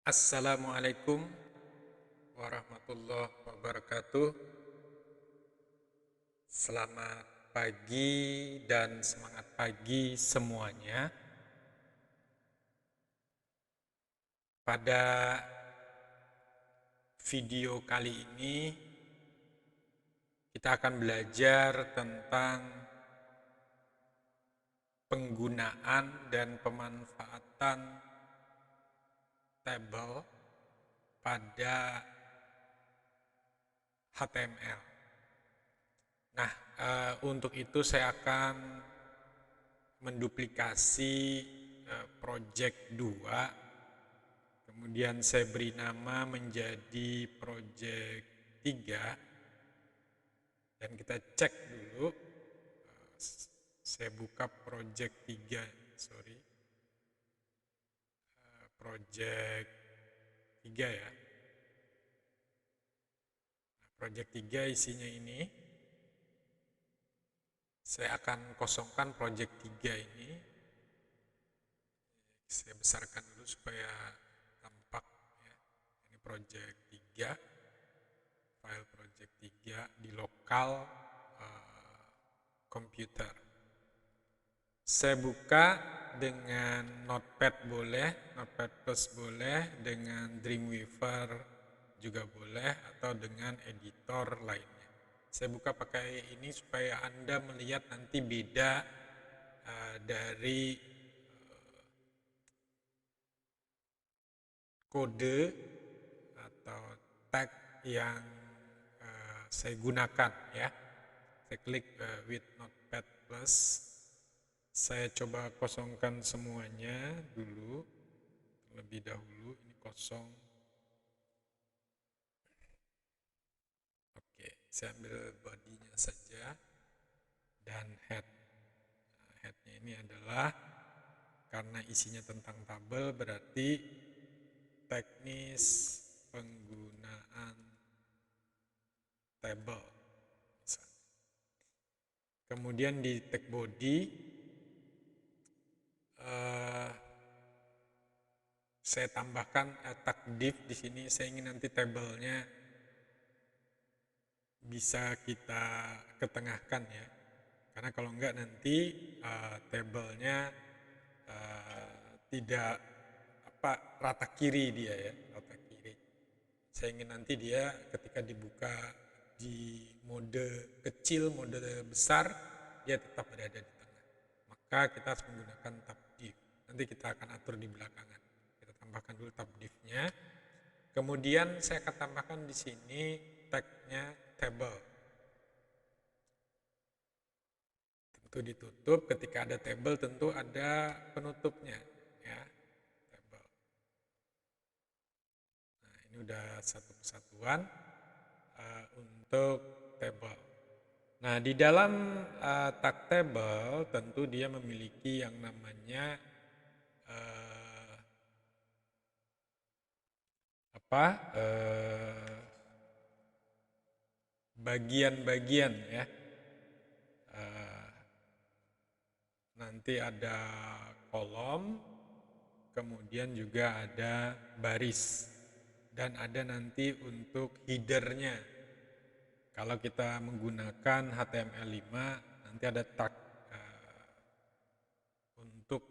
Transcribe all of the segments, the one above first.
Assalamualaikum warahmatullahi wabarakatuh. Selamat pagi dan semangat pagi semuanya. Pada video kali ini kita akan belajar tentang penggunaan dan pemanfaatan tabel pada HTML. Nah, untuk itu saya akan menduplikasi project 2, kemudian saya beri nama menjadi project 3, dan kita cek dulu. Saya buka project 3, project 3 ya. Project 3 isinya ini. Saya akan kosongkan project 3 ini. Saya besarkan dulu supaya tampak ya. Ini project 3, file project 3 di lokal komputer. Saya buka dengan Notepad boleh, Notepad Plus boleh, dengan Dreamweaver juga boleh, atau dengan editor lainnya. Saya buka pakai ini supaya Anda melihat nanti beda dari kode atau tag yang saya gunakan ya. Saya klik with Notepad Plus. Saya coba kosongkan semuanya dulu terlebih dahulu. Ini kosong. Oke, saya ambil bodinya saja dan head. Nah, headnya ini adalah karena isinya tentang tabel, berarti teknis penggunaan tabel misalnya. Kemudian di tag body saya tambahkan tag div di sini. Saya ingin nanti tabelnya bisa kita ketengahkan ya. Karena kalau enggak nanti tabelnya tidak rata kiri dia ya, rata kiri. Saya ingin nanti dia ketika dibuka di mode kecil, mode besar, dia tetap berada di tengah. Maka kita harus menggunakan tab div. Nanti kita akan atur di belakangan. Kita tambahkan dulu tab div-nya. Kemudian saya akan tambahkan di sini tag-nya table. Tentu ditutup. Ketika ada table tentu ada penutupnya ya. Table. Nah, ini udah satu kesatuan untuk table. Nah, di dalam tag table tentu dia memiliki yang namanya bagian-bagian ya. Nanti ada kolom, kemudian juga ada baris, dan ada nanti untuk headernya. Kalau kita menggunakan HTML5 nanti ada tag untuk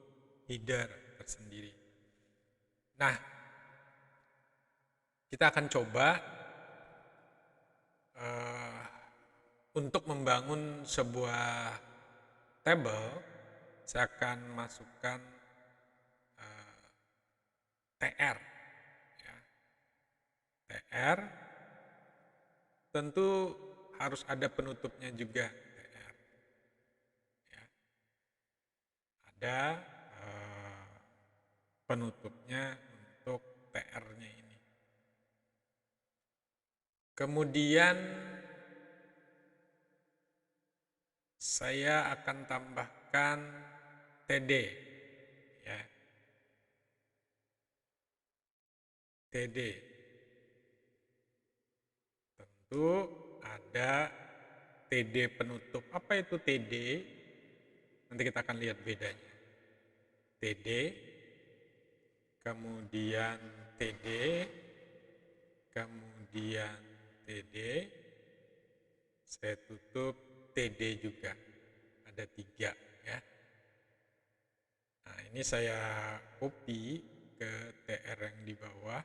header tersendiri. Nah, kita akan coba untuk membangun sebuah table. Saya akan masukkan TR ya. TR tentu harus ada penutupnya juga. TR ya. Ada penutupnya untuk TR-nya ini. Kemudian saya akan tambahkan TD ya. TD. Tentu ada TD penutup. Apa itu TD? Nanti kita akan lihat bedanya. TD, kemudian TD, kemudian TD, saya tutup TD juga, ada 3 ya. Nah ini saya copy ke TR yang di bawah,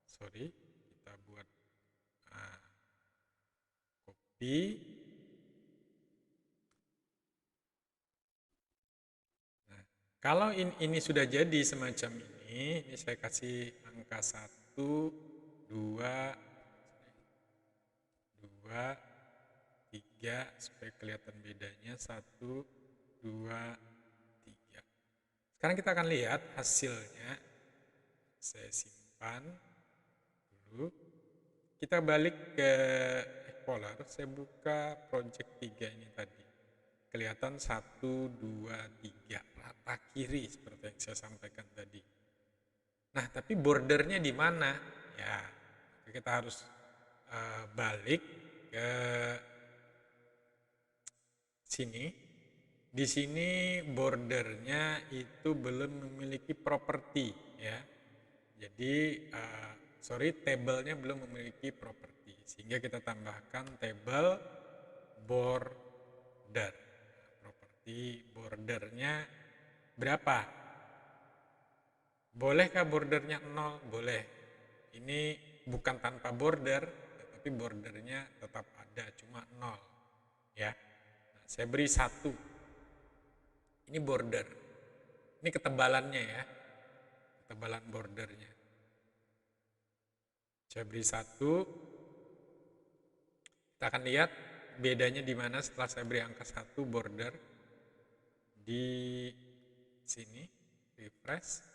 sorry, kita buat copy. Nah, kalau ini sudah jadi semacam ini saya kasih angka 1, 2, 3 supaya kelihatan bedanya, 1, 2, 3. Sekarang kita akan lihat hasilnya. Saya simpan dulu. Kita balik ke Explorer, saya buka project 3 ini tadi. Kelihatan 1, 2, 3 rata kiri seperti yang saya sampaikan tadi. Nah, tapi bordernya di mana? Ya, kita harus balik ke sini. Di sini bordernya itu belum memiliki properti ya. Jadi tabelnya belum memiliki properti, sehingga kita tambahkan tabel border. Properti bordernya berapa? Bolehkah bordernya 0? Boleh. Ini bukan tanpa border, tetapi bordernya tetap ada, cuma 0 ya. Nah, saya beri 1. Ini border. Ini ketebalannya ya. Ketebalan bordernya. Saya beri 1. Kita akan lihat bedanya di mana setelah saya beri angka 1 border. Di sini, refresh.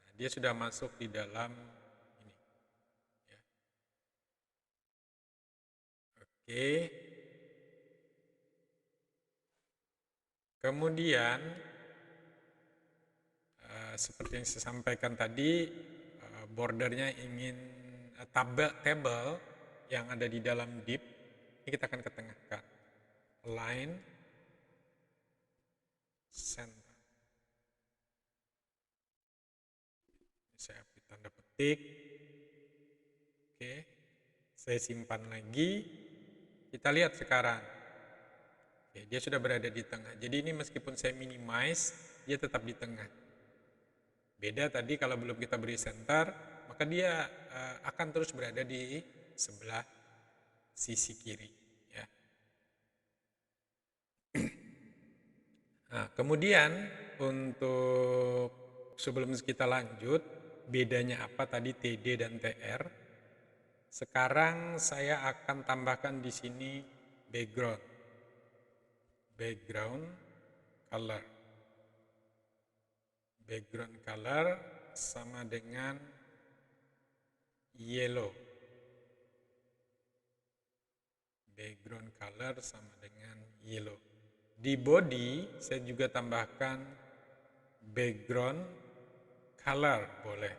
Nah, dia sudah masuk di dalam ini. Ya. Oke. Kemudian, seperti yang saya sampaikan tadi, bordernya ingin tabel yang ada di dalam div, ini kita akan ketengahkan. Align, center. Saya beri tanda petik. Oke, saya simpan lagi. Kita lihat sekarang. Oke, dia sudah berada di tengah. Jadi ini meskipun saya minimize, dia tetap di tengah. Beda tadi kalau belum kita beri center, maka dia akan terus berada di sebelah sisi kiri. Ya. Nah, kemudian untuk sebelum kita lanjut, bedanya apa tadi TD dan TR? Sekarang saya akan tambahkan di sini background color. Background color sama dengan yellow. Background color sama dengan yellow. Di body saya juga tambahkan background color boleh.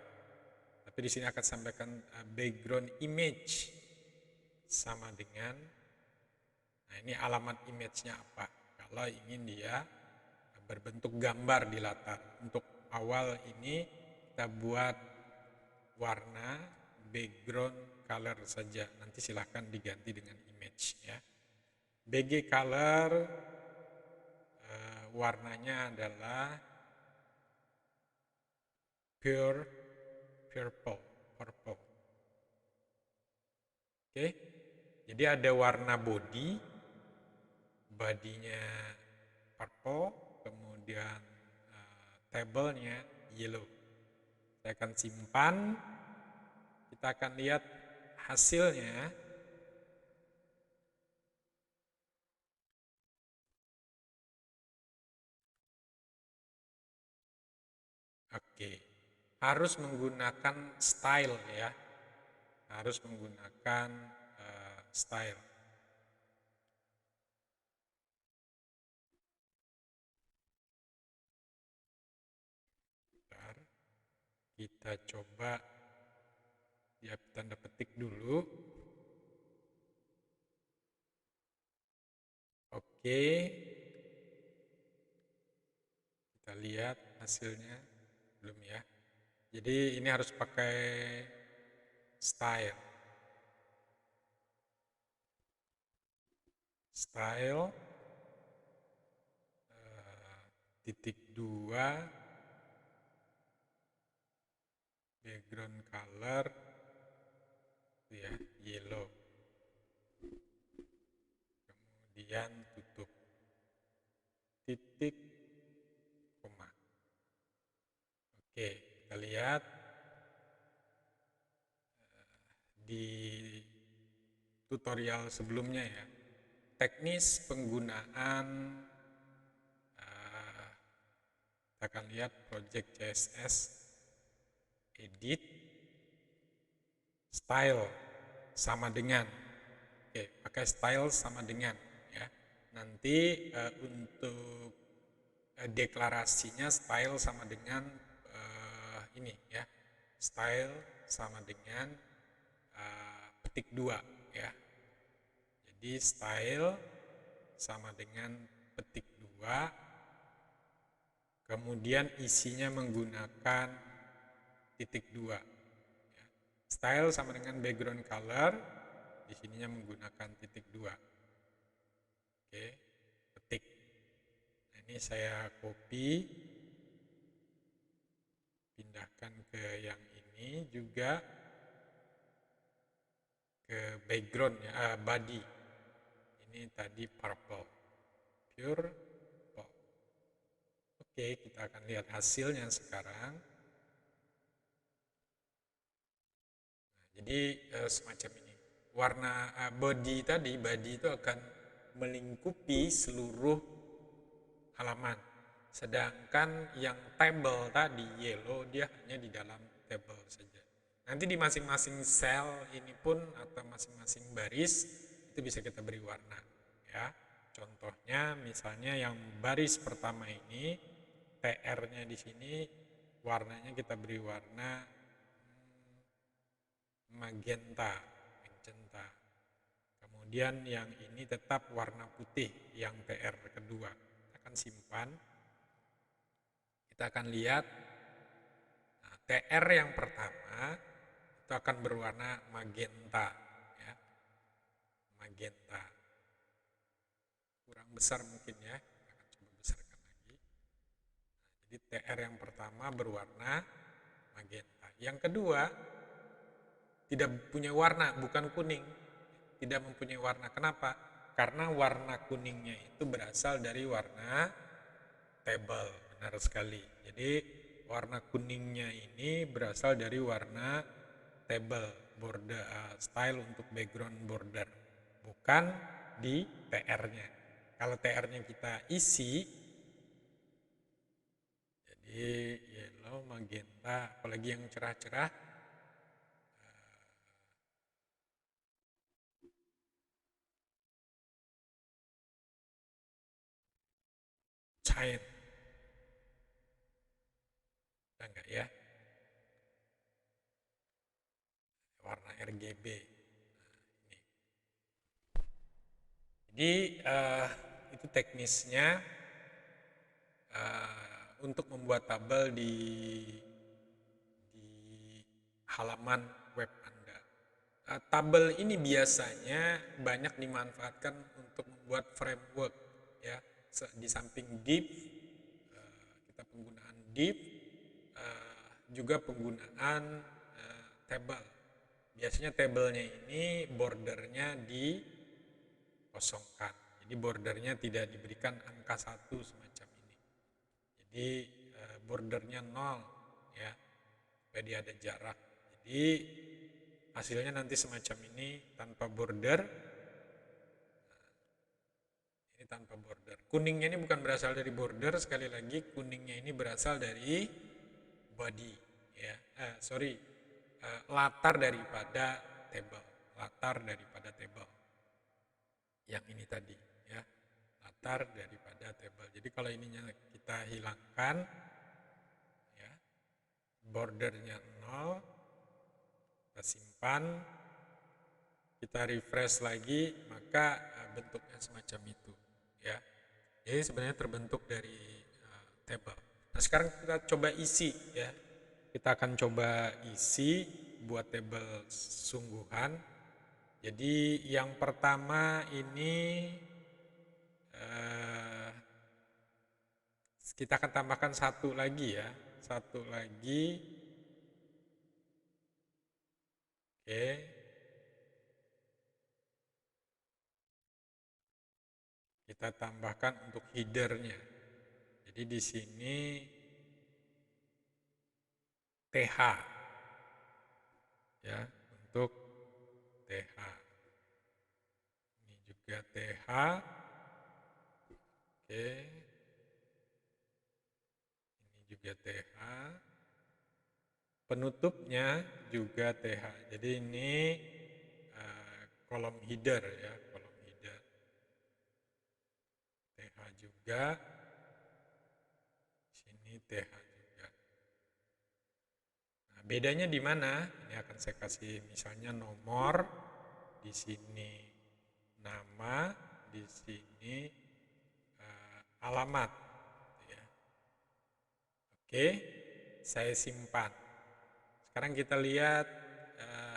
Tapi di sini akan sampaikan background image sama dengan, nah ini alamat image-nya apa? Kalau ingin dia berbentuk gambar di latar. Untuk awal ini kita buat warna background color saja. Nanti silahkan diganti dengan image ya. BG color warnanya adalah pure purple. Oke. Jadi ada warna bodinya purple, kemudian tabelnya yellow. Saya akan simpan, kita akan lihat hasilnya. Oke, harus menggunakan style ya, harus menggunakan style. Bentar, kita coba ya tanda petik dulu. Oke, kita lihat hasilnya belum ya. Jadi ini harus pakai style. Style titik 2 background color ya yellow, kemudian tutup titik koma. Oke, kita lihat di tutorial sebelumnya ya, teknis penggunaan kita akan lihat project CSS edit style sama dengan, oke, pakai style sama dengan ya. Nanti untuk deklarasinya style sama dengan ini ya, style sama dengan petik 2 ya. Jadi style sama dengan petik 2, kemudian isinya menggunakan titik 2 ya. Style sama dengan background color, di sininya menggunakan titik 2. Oke, petik. Nah, ini saya copy, pindahkan ke yang ini juga, ke background ya, body. Ini tadi purple, pure purple. Oke, kita akan lihat hasilnya sekarang. Nah, jadi semacam ini. Warna body itu akan melingkupi seluruh halaman. Sedangkan yang table tadi, yellow, dia hanya di dalam table saja. Nanti di masing-masing cell ini pun atau masing-masing baris itu bisa kita beri warna ya. Contohnya misalnya yang baris pertama ini, TR-nya di sini warnanya kita beri warna magenta. Kemudian yang ini tetap warna putih, yang TR kedua. Kita akan simpan. Kita akan lihat TR yang pertama itu akan berwarna magenta ya. Magenta. Kurang besar mungkin ya. Kita akan coba besarkan lagi. Jadi TR yang pertama berwarna magenta. Yang kedua tidak punya warna, bukan kuning. Tidak mempunyai warna. Kenapa? Karena warna kuningnya itu berasal dari warna table. Benar sekali. Jadi warna kuningnya ini berasal dari warna table, border style untuk background border, bukan di TR-nya. Kalau TR-nya kita isi, jadi yellow, magenta, apalagi yang cerah-cerah, cair, enggak ya? Warna RGB. Nah, ini. Jadi itu teknisnya untuk membuat tabel di halaman web Anda. Tabel ini biasanya banyak dimanfaatkan untuk membuat framework ya. Di samping div, kita penggunaan div, juga penggunaan table. Biasanya tabelnya ini bordernya dikosongkan. Jadi bordernya tidak diberikan angka 1 semacam ini. Jadi bordernya 0 ya. Supaya dia ada jarak. Jadi hasilnya nanti semacam ini tanpa border. Ini tanpa border. Kuningnya ini bukan berasal dari border, sekali lagi kuningnya ini berasal dari body ya. Latar daripada table. Latar daripada table. Yang ini tadi ya. Latar daripada table. Jadi kalau ininya kita hilangkan ya. Bordernya 0, kita simpan, kita refresh lagi, maka bentuknya semacam itu ya. Jadi sebenarnya terbentuk dari table. Nah sekarang kita coba isi ya. kita akan coba isi buat tabel sungguhan. Jadi yang pertama ini kita akan tambahkan satu lagi ya, satu lagi. Oke. Kita tambahkan untuk headernya. Jadi di sini TH ya, untuk TH. Ini juga TH. Oke. Ini juga TH. Penutupnya juga TH. Jadi ini kolom header ya, kolom header. TH juga. Sini TH juga. Nah, bedanya di mana? Ini akan saya kasih misalnya nomor, di sini nama, di sini alamat. Ya. Oke, saya simpan. Sekarang kita lihat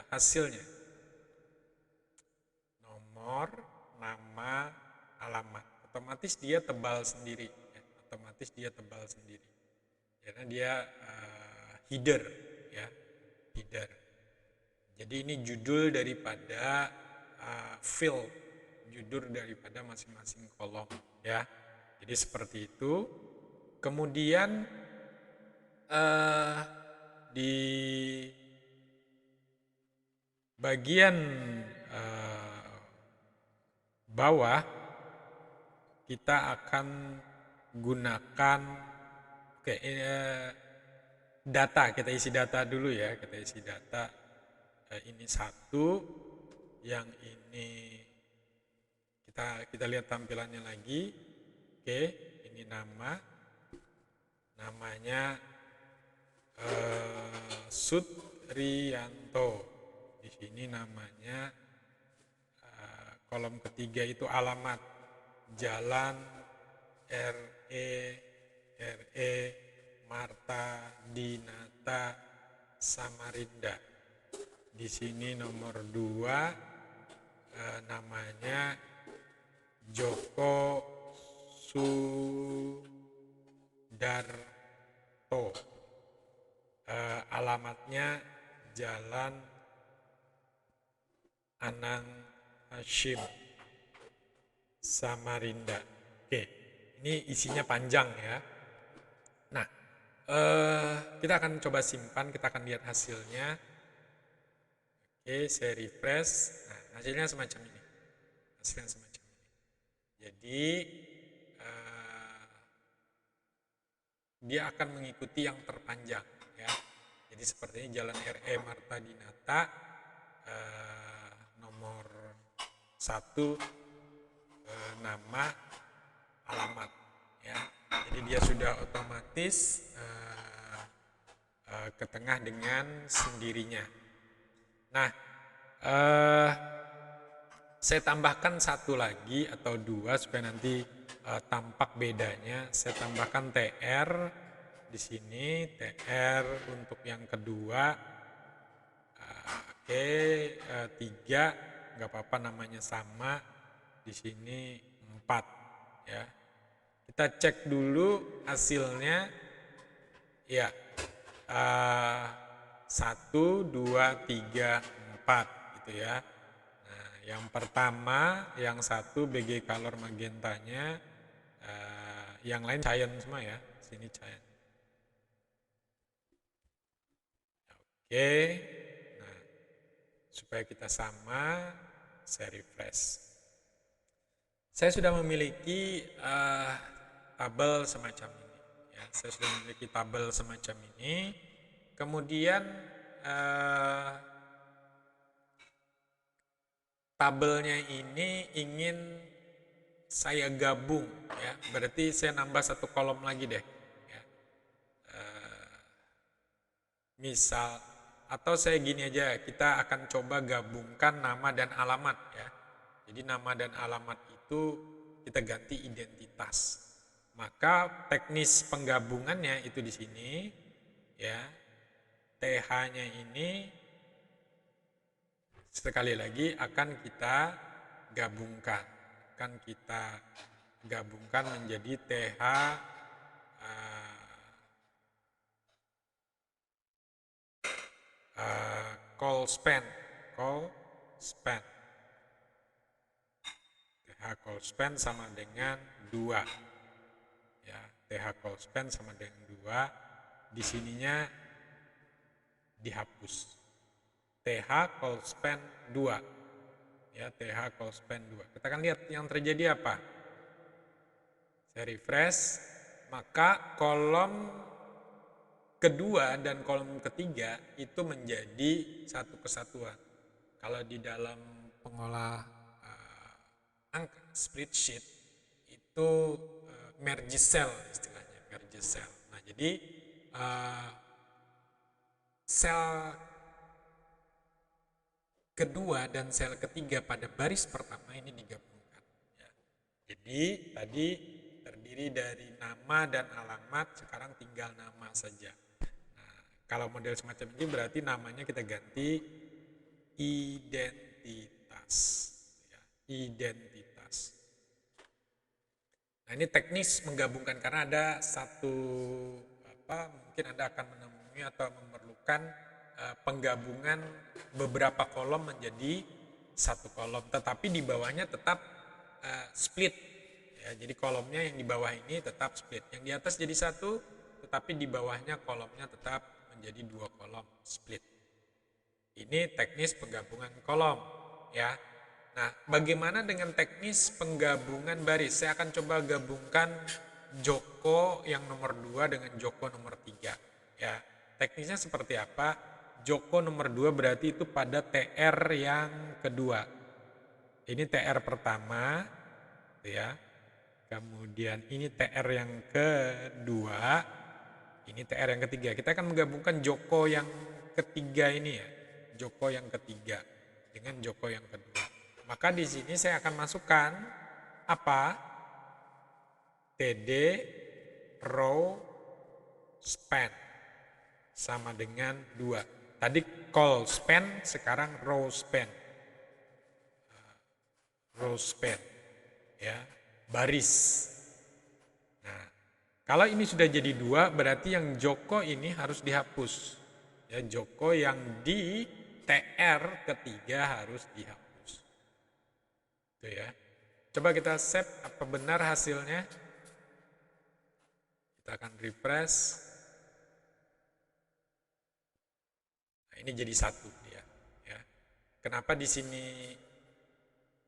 hasilnya. Nomor, nama, alamat. Otomatis dia tebal sendiri. Ya. Otomatis dia tebal sendiri. Karena dia header. Ya. Header. Jadi ini judul daripada field. Judul daripada masing-masing kolom. Ya. Jadi seperti itu. Kemudian di bagian bawah kita akan gunakan data, kita isi data dulu ya, kita isi data. Ini satu, yang ini kita lihat tampilannya lagi. Oke, ini namanya Sutrianto. Di sini namanya kolom ketiga itu alamat Jalan RE Marta Dinata Samarinda. Di sini nomor 2 namanya Joko Sudarto. Alamatnya Jalan Anang Hashim Samarinda. Oke, ini isinya panjang ya. Nah, kita akan coba simpan, kita akan lihat hasilnya. Oke, saya refresh. Nah, hasilnya semacam ini. Hasilnya semacam ini. Jadi dia akan mengikuti yang terpanjang ya. Jadi seperti ini Jalan RE Marta Dinata, nomor 1, nama, alamat ya. Jadi dia sudah otomatis ke tengah dengan sendirinya. Nah, saya tambahkan satu lagi atau 2 supaya nanti tampak bedanya. Saya tambahkan TR di sini, TR untuk yang kedua. Oke, 3 nggak apa-apa namanya sama. Di sini 4 ya. Kita cek dulu hasilnya. Ya, 1, 2, 3, 4 gitu ya. Nah, yang pertama, yang 1 BG color magentanya, yang lain cyan semua ya. Sini cyan. Oke. Nah, supaya kita sama, saya refresh. Saya sudah memiliki tabel semacam ini. Ya, saya sudah memiliki tabel semacam ini. Kemudian tabelnya ini ingin saya gabung, ya. Berarti saya nambah satu kolom lagi deh. Ya. Misal, atau saya gini aja, kita akan coba gabungkan nama dan alamat ya. Jadi nama dan alamat itu kita ganti identitas. Maka teknis penggabungannya itu di sini ya. TH-nya ini sekali lagi akan kita gabungkan. Akan kita gabungkan menjadi TH call span. TH call span sama dengan 2. Ya, TH call span sama dengan 2. Di sininya dihapus. TH call span 2. Ya, TH call span 2. Kita akan lihat yang terjadi apa. Saya refresh, maka kolom kedua dan kolom ketiga itu menjadi satu kesatuan. Kalau di dalam pengolah angka spreadsheet itu merge cell istilahnya, merge cell. Nah, jadi sel kedua dan sel ketiga pada baris pertama ini digabungkan. Ya. Jadi tadi terdiri dari nama dan alamat, sekarang tinggal nama saja. Nah, kalau model semacam ini berarti namanya kita ganti identitas. Ya, identitas. Nah, ini teknis menggabungkan karena ada mungkin Anda akan menemui atau memerlukan penggabungan beberapa kolom menjadi satu kolom, tetapi di bawahnya tetap split. Ya, jadi kolomnya yang di bawah ini tetap split. Yang di atas jadi satu, tetapi di bawahnya kolomnya tetap menjadi 2 kolom split. Ini teknis penggabungan kolom. Ya. Nah, bagaimana dengan teknis penggabungan baris? Saya akan coba gabungkan Joko yang nomor 2 dengan Joko nomor 3. Ya, teknisnya seperti apa? Joko nomor 2 berarti itu pada TR yang kedua. Ini TR pertama, ya. Kemudian ini TR yang kedua, ini TR yang ketiga. Kita akan menggabungkan Joko yang ketiga ini ya. Joko yang ketiga dengan Joko yang kedua. Maka di sini saya akan masukkan apa? TD row span sama dengan 2. Tadi call span, sekarang row span. Row span, ya, baris. Nah, kalau ini sudah jadi 2, berarti yang Joko ini harus dihapus. Ya, Joko yang di TR ketiga harus dihapus. Itu ya. Coba kita save, apa benar hasilnya? Kita akan refresh. Nah, ini jadi 1 dia. Ya. Kenapa di sini?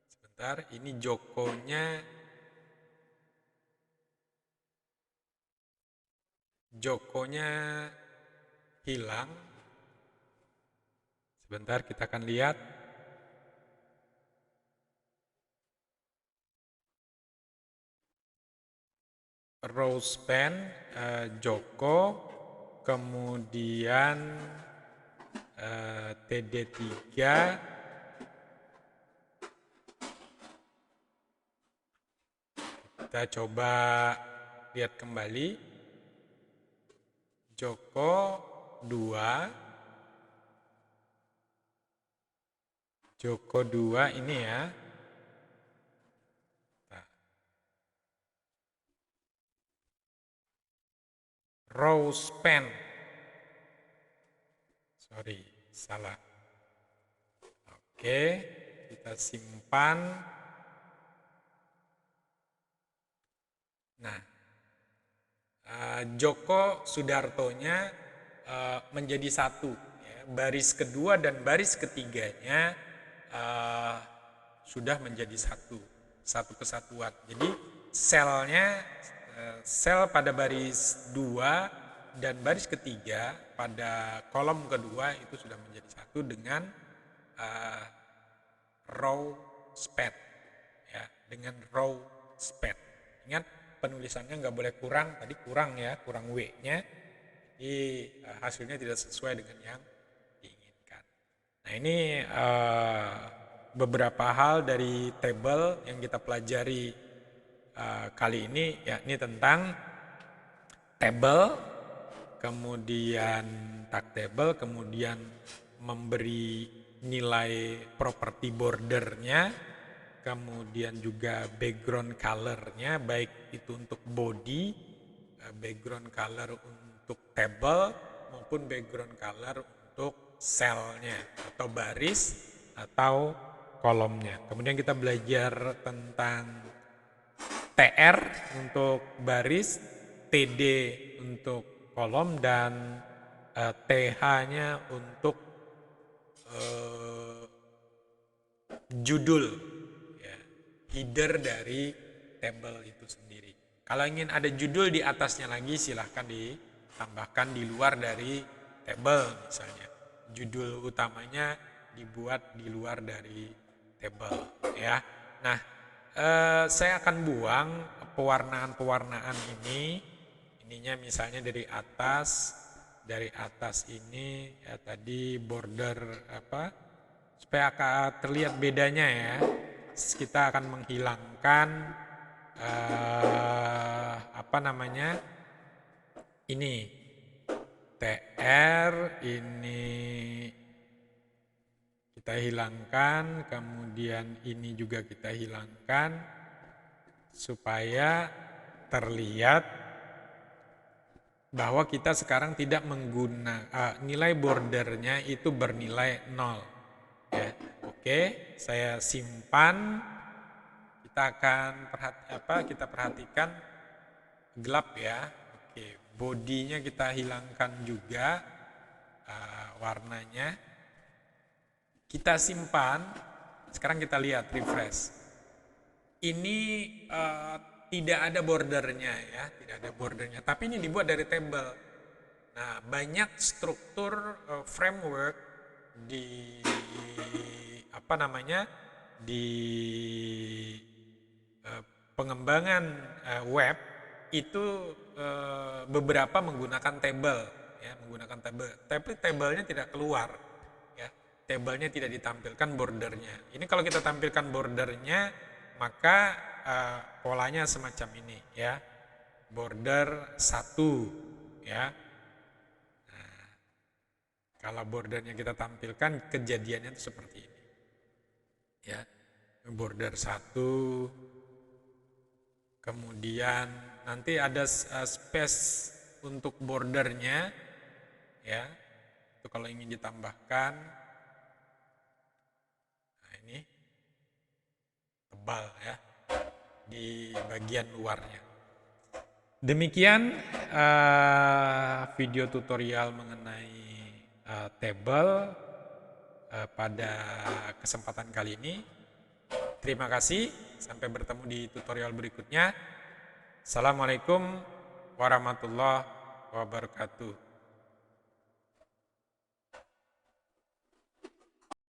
Sebentar, ini Jokonya hilang. Sebentar, kita akan lihat. Row span Joko, kemudian TD3, kita coba lihat kembali. Joko 2, Joko 2 ini ya. Row span. Sorry, salah. Oke, kita simpan. Nah, Joko Sudartonya menjadi 1. Ya. Baris kedua dan baris ketiganya sudah menjadi 1 kesatuan. Jadi selnya, sel pada baris 2 dan baris ketiga pada kolom kedua itu sudah menjadi 1 dengan row span. Ya, dengan row span. Ingat, penulisannya nggak boleh kurang, tadi kurang ya, kurang W-nya, jadi hasilnya tidak sesuai dengan yang diinginkan. Nah, ini beberapa hal dari tabel yang kita pelajari kali ini, yakni tentang tabel, kemudian letak table, kemudian memberi nilai properti bordernya, kemudian juga background colornya, baik itu untuk body, background color untuk table, maupun background color untuk selnya atau baris atau kolomnya. Kemudian kita belajar tentang TR untuk baris, TD untuk kolom, dan TH-nya untuk judul, ya, header dari table itu sendiri. Kalau ingin ada judul di atasnya lagi, silahkan ditambahkan di luar dari table misalnya. Judul utamanya dibuat di luar dari table, ya. Nah, saya akan buang pewarnaan-pewarnaan ininya misalnya dari atas ini ya, tadi border supaya terlihat bedanya ya. Kita akan menghilangkan ini TR, ini kita hilangkan, kemudian ini juga kita hilangkan supaya terlihat bahwa kita sekarang tidak menggunakan nilai bordernya itu bernilai 0. Ya, oke, saya simpan. Kita akan kita perhatikan gelap ya. Oke, bodinya kita hilangkan juga warnanya. Kita simpan. Sekarang kita lihat refresh. Ini tidak ada bordernya ya, tidak ada bordernya. Tapi ini dibuat dari table. Nah, banyak struktur framework di pengembangan web itu beberapa menggunakan table ya, menggunakan table. Tapi tablenya tidak keluar ya. Tablenya tidak ditampilkan bordernya. Ini kalau kita tampilkan bordernya, maka polanya semacam ini ya. Border 1 ya. Nah, kalau bordernya kita tampilkan, kejadiannya itu seperti ini. Ya. Border 1, kemudian nanti ada space untuk bordernya ya. Itu kalau ingin ditambahkan. Nah, ini tebal ya di bagian luarnya. Demikian video tutorial mengenai table pada kesempatan kali ini. Terima kasih, sampai bertemu di tutorial berikutnya. Assalamualaikum warahmatullahi wabarakatuh.